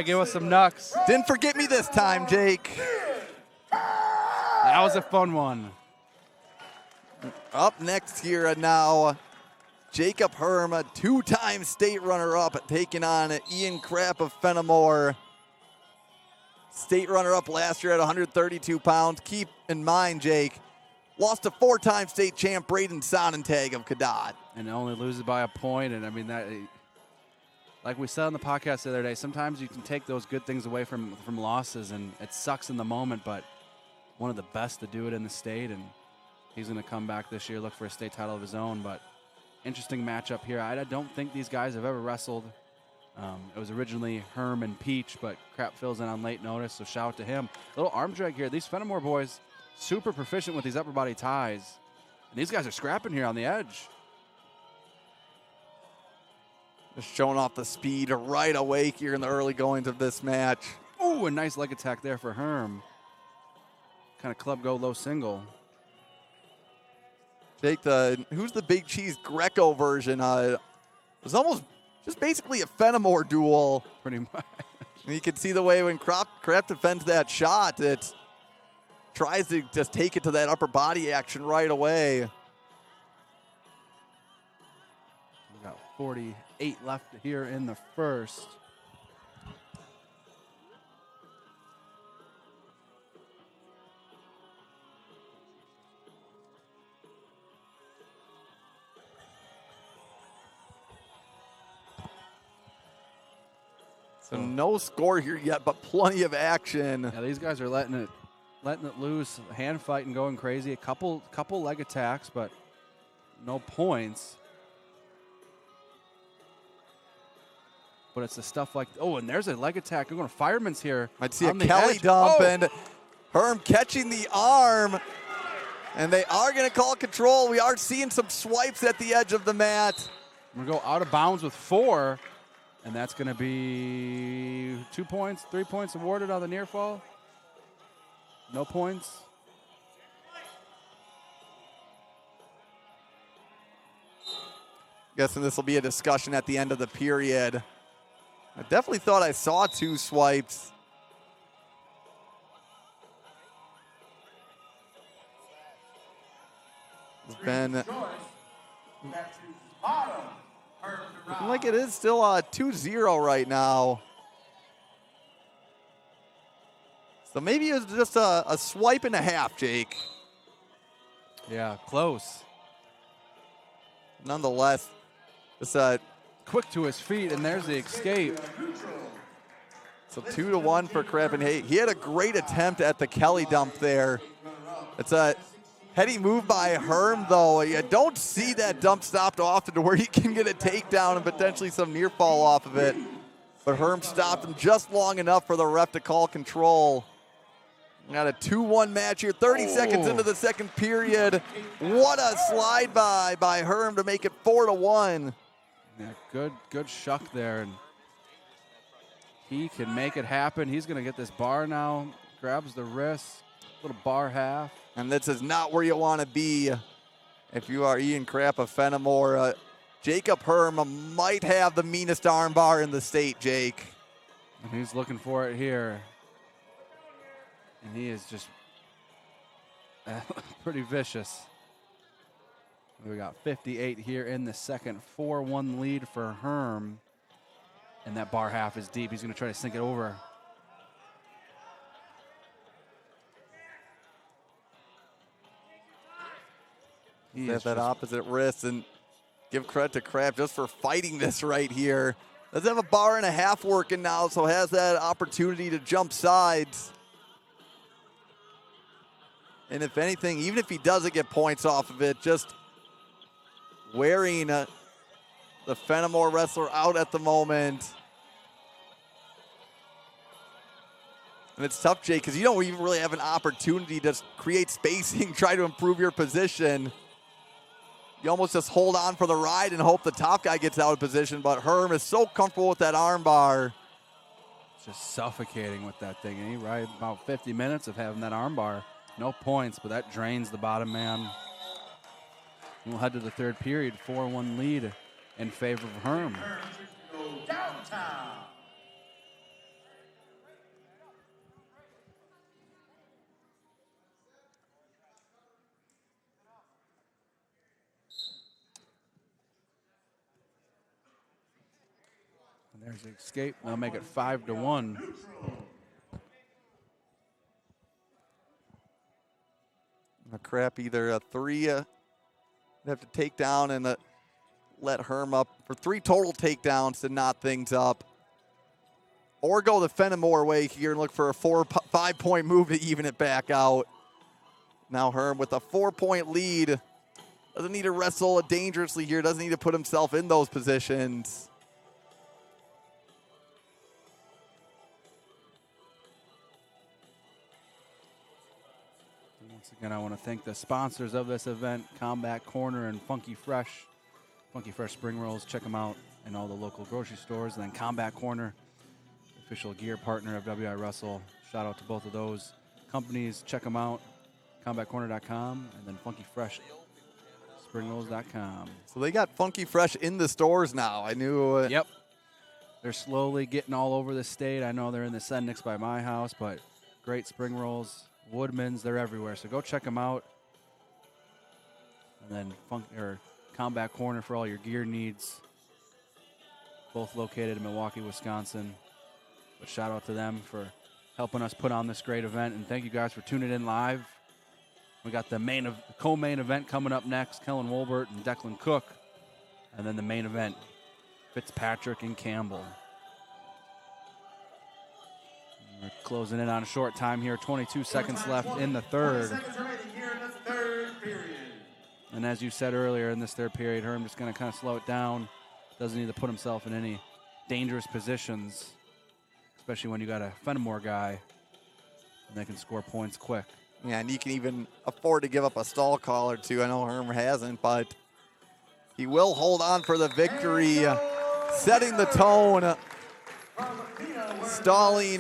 Give us some knucks. Didn't forget me this time, Jake. That was a fun one. Up next here now, Jacob Herm, a two-time state runner-up, taking on Ian Crapp of Fenimore. State runner-up last year at 132 pounds. Keep in mind, Jake, lost to four-time state champ Braden Sonnentag of Cadott. And only loses by a point. And I mean, that, like we said on the podcast the other day, sometimes you can take those good things away from losses, and it sucks in the moment, but one of the best to do it in the state. And he's going to come back this year, look for a state title of his own. But interesting matchup here. I don't think these guys have ever wrestled. It was originally Herm and Peach, but Crapp fills in on late notice, so shout out to him. A little arm drag here. These Fenimore boys, super proficient with these upper body ties. And these guys are scrapping here on the edge. Just showing off the speed right away here in the early goings of this match. Ooh, a nice leg attack there for Herm. Kind of club go low single. Jake, who's the Big Cheese Greco version? It was almost just basically a Fenimore duel. Pretty much. And you can see the way when Crapp defends that shot, it tries to just take it to that upper body action right away. We got 48 left here in the first. So no score here yet, but plenty of action. Yeah, these guys are letting it loose, hand fighting, going crazy. A couple leg attacks, but no points. But it's the stuff like, oh, and there's a leg attack. We're going to fireman's here. I'd see a Kelly dump, and Herm catching the arm. And they are going to call control. We are seeing some swipes at the edge of the mat. We're going to go out of bounds with 4. And that's going to be 2 points, 3 points awarded on the near fall. No points. Guessing this will be a discussion at the end of the period. I definitely thought I saw 2 swipes. It's been looking like it is still 2-0 right now. So maybe it was just a swipe and a half, Jake. Yeah, close. Nonetheless, just quick to his feet, and there's the escape. So 2-1 for Crapp, and hey, he had a great attempt at the Kelly dump there. It's a heady move by Herm, though. You don't see that dump stopped often to where he can get a takedown and potentially some near fall off of it. But Herm stopped him just long enough for the ref to call control. We got a 2-1 match here, 30 seconds into the second period. What a slide by Herm to make it 4-1. Yeah, good shuck there. And he can make it happen. He's going to get this bar now. Grabs the wrist, little bar half. And this is not where you want to be if you are Ian Crapp of Fenimore. Jacob Herm might have the meanest arm bar in the state, Jake. And he's looking for it here. And he is just pretty vicious. We got 58 here in the second, 4-1 lead for Herm. And that bar half is deep. He's going to try to sink it over. At that opposite wrist, and give credit to Crapp just for fighting this right here. Does have a bar and a half working now, so has that opportunity to jump sides. And if anything, even if he doesn't get points off of it, just wearing the Fenimore wrestler out at the moment. And it's tough, Jake, because you don't even really have an opportunity to create spacing, try to improve your position. You almost just hold on for the ride and hope the top guy gets out of position, but Herm is so comfortable with that arm bar. Just suffocating with that thing. And he rides about 50 minutes of having that arm bar. No points, but that drains the bottom man. We'll head to the third period, 4-1 lead in favor of Herm. There's the escape. They'll make it 5-1. Crapp either a 3 they have to take down and let Herm up for 3 total takedowns to knot things up. Or go the Fenimore way here and look for a 5-point move to even it back out. Now Herm with a 4-point lead. Doesn't need to wrestle dangerously here. Doesn't need to put himself in those positions. Once again, I want to thank the sponsors of this event, Combat Corner and Funky Fresh. Funky Fresh spring rolls, check them out in all the local grocery stores. And then Combat Corner, official gear partner of WI Wrestle. Shout out to both of those companies. Check them out, combatcorner.com, and then Funky Fresh springrolls.com. So they got Funky Fresh in the stores now. I knew. Yep. They're slowly getting all over the state. I know they're in the Sendix by my house, but great spring rolls. Woodman's, they're everywhere. So go check them out. And then Combat Corner for all your gear needs. Both located in Milwaukee, Wisconsin. But shout out to them for helping us put on this great event. And thank you guys for tuning in live. We got the co-main event coming up next. Kellen Wolbert and Declan Cook. And then the main event, Fitzpatrick and Campbell. We're closing in on a short time here. 22 seconds left in the third. And as you said earlier, in this third period, Herm just going to kind of slow it down. Doesn't need to put himself in any dangerous positions, especially when you got a Fenimore guy and they can score points quick. Yeah, and you can even afford to give up a stall call or two. I know Herm hasn't, but he will hold on for the victory, setting the tone, stalling